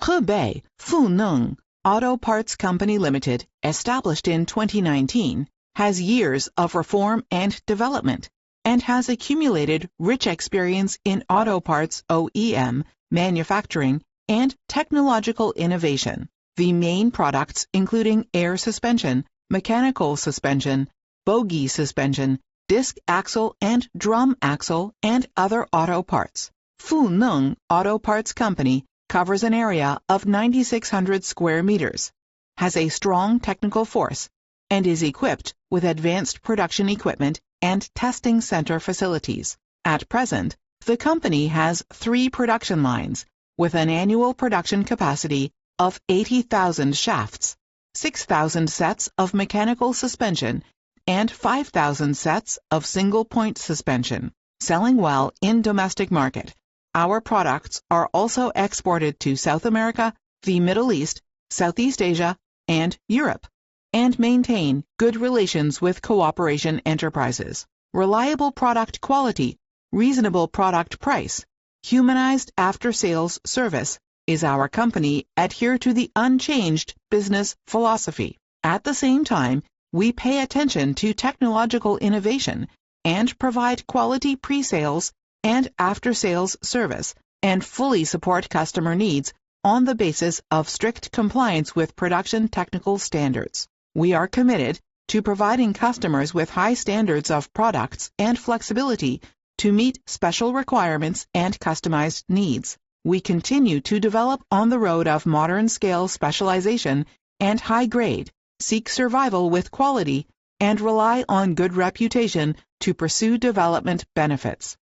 Hebei Funeng Auto Parts Company Limited, established in 2019, has years of reform and development and has accumulated rich experience in auto parts OEM, manufacturing, and technological innovation. The main products including air suspension, mechanical suspension, bogie suspension, disc axle and drum axle, and other auto parts. Funeng Auto Parts Company covers an area of 9,600 square meters, has a strong technical force, and is equipped with advanced production equipment and testing center facilities. At present, the company has 3 production lines with an annual production capacity of 80,000 shafts, 6,000 sets of mechanical suspension, and 5,000 sets of single-point suspension. Selling well in domestic market, our products are also exported to South America, the Middle East, Southeast Asia, and Europe, and maintain good relations with cooperation enterprises. Reliable product quality, reasonable product price, humanized after-sales service is our company adhere to the unchanged business philosophy. At the same time, we pay attention to technological innovation and provide quality pre-sales and after-sales service and fully support customer needs on the basis of strict compliance with production technical standards. We are committed to providing customers with high standards of products and flexibility to meet special requirements and customized needs. We continue to develop on the road of modern scale specialization and high grade, seek survival with quality, and rely on good reputation to pursue development benefits.